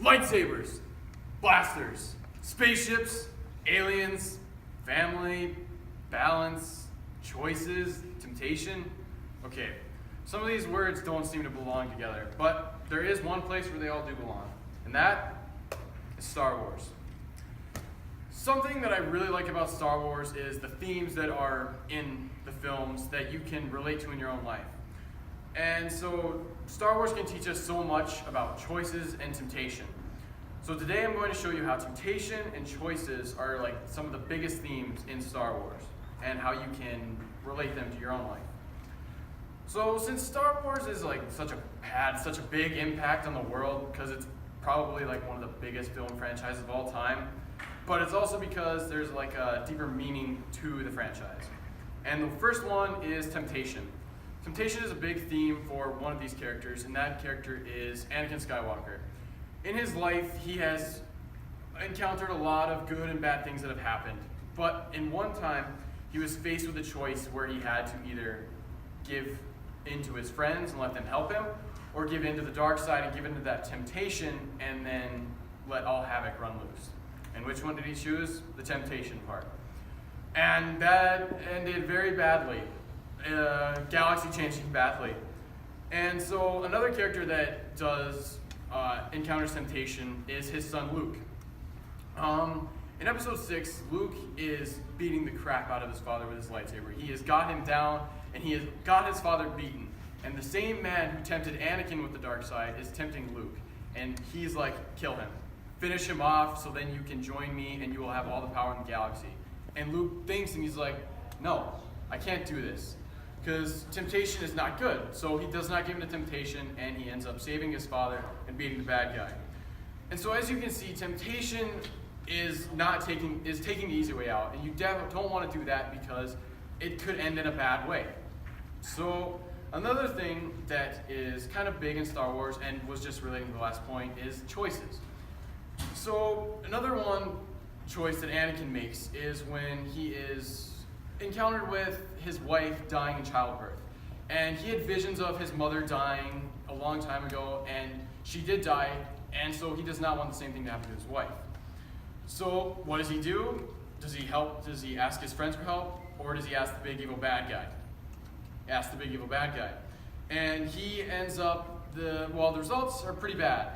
Lightsabers, blasters, spaceships, aliens, family, balance, choices, temptation. Okay, some of these words don't seem to belong together, but there is one place where they all do belong, and that is Star Wars. Something that I really like about Star Wars is the themes that are in the films that you can relate to in your own life. And so Star Wars can teach us so much about choices and temptation. So today I'm going to show you how temptation and choices are like some of the biggest themes in Star Wars and how you can relate them to your own life. So since Star Wars is like had such a big impact on the world because it's probably like one of the biggest film franchises of all time, but it's also because there's like a deeper meaning to the franchise. And the first one is temptation. Temptation is a big theme for one of these characters, and that character is Anakin Skywalker. In his life, he has encountered a lot of good and bad things that have happened, but in one time, he was faced with a choice where he had to either give in to his friends and let them help him, or give in to the dark side and give in to that temptation and then let all havoc run loose. And which one did he choose? The temptation part. And that ended very badly, galaxy changing badly. And so another character that does encounters temptation is his son Luke. In episode 6, Luke is beating the crap out of his father with his lightsaber. He has got him down and he has got his father beaten. And the same man who tempted Anakin with the dark side is tempting Luke. And he's like, kill him. Finish him off so then you can join me and you will have all the power in the galaxy. And Luke thinks and he's like, no, I can't do this. Because temptation is not good. So he does not give in to temptation and he ends up saving his father and beating the bad guy. And so as you can see, temptation is taking the easy way out. And you don't want to do that because it could end in a bad way. So another thing that is kind of big in Star Wars and was just relating to the last point is choices. So another one choice that Anakin makes is when he is encountered with his wife dying in childbirth. And he had visions of his mother dying a long time ago, and she did die, and so he does not want the same thing to happen to his wife. So what does he do? Does he help? Does he ask his friends for help? Or does he ask the big evil bad guy? Ask the big evil bad guy. And he ends up, the results are pretty bad.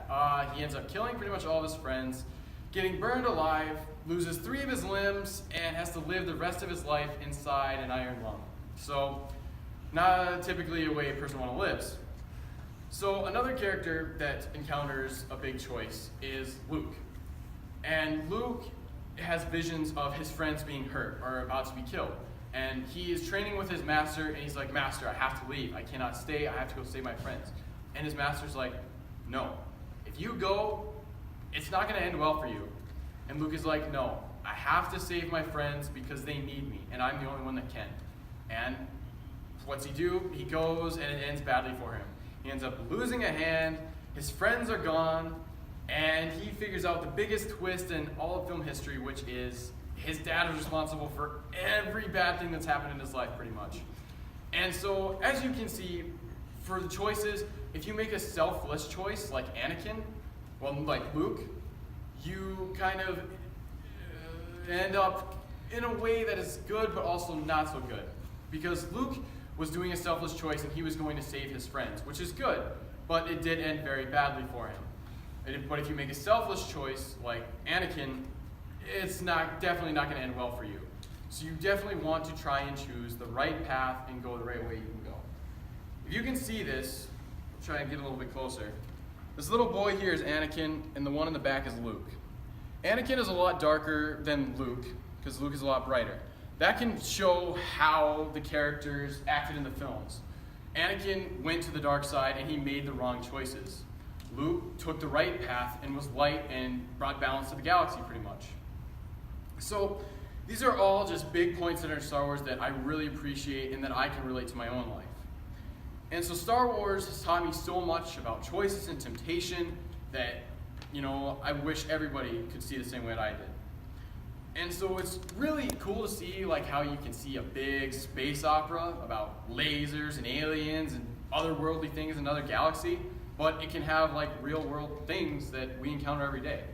He ends up killing pretty much all of his friends, getting burned alive, loses 3 of his limbs, and has to live the rest of his life inside an iron lung. So, not typically a way a person want to live. So, another character that encounters a big choice is Luke. And Luke has visions of his friends being hurt or about to be killed. And he is training with his master, and he's like, Master, I have to leave. I cannot stay. I have to go save my friends. And his master's like, no. If you go, it's not going to end well for you. And Luke is like, no. I have to save my friends because they need me, and I'm the only one that can. And what's he do? He goes, and it ends badly for him. He ends up losing a hand. His friends are gone. And he figures out the biggest twist in all of film history, which is his dad is responsible for every bad thing that's happened in his life, pretty much. And so, as you can see, for the choices, if you make a selfless choice, like Anakin, like Luke, you kind of end up in a way that is good, but also not so good. Because Luke was doing a selfless choice, and he was going to save his friends, which is good, but it did end very badly for him. But if you make a selfless choice, like Anakin, it's definitely not going to end well for you. So you definitely want to try and choose the right path and go the right way you can go. If you can see this, I'll try and get a little bit closer. This little boy here is Anakin, and the one in the back is Luke. Anakin is a lot darker than Luke, because Luke is a lot brighter. That can show how the characters acted in the films. Anakin went to the dark side, and he made the wrong choices. Luke took the right path and was light and brought balance to the galaxy, pretty much. So these are all just big points that are in Star Wars that I really appreciate and that I can relate to my own life. And so Star Wars has taught me so much about choices and temptation that, I wish everybody could see the same way that I did. And so it's really cool to see how you can see a big space opera about lasers and aliens and otherworldly things in another galaxy. but it can have like real world things that we encounter every day.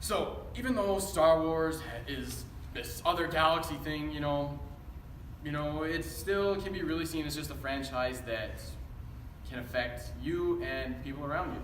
So even though Star Wars is this other galaxy thing, it still can be really seen as just a franchise that can affect you and people around you.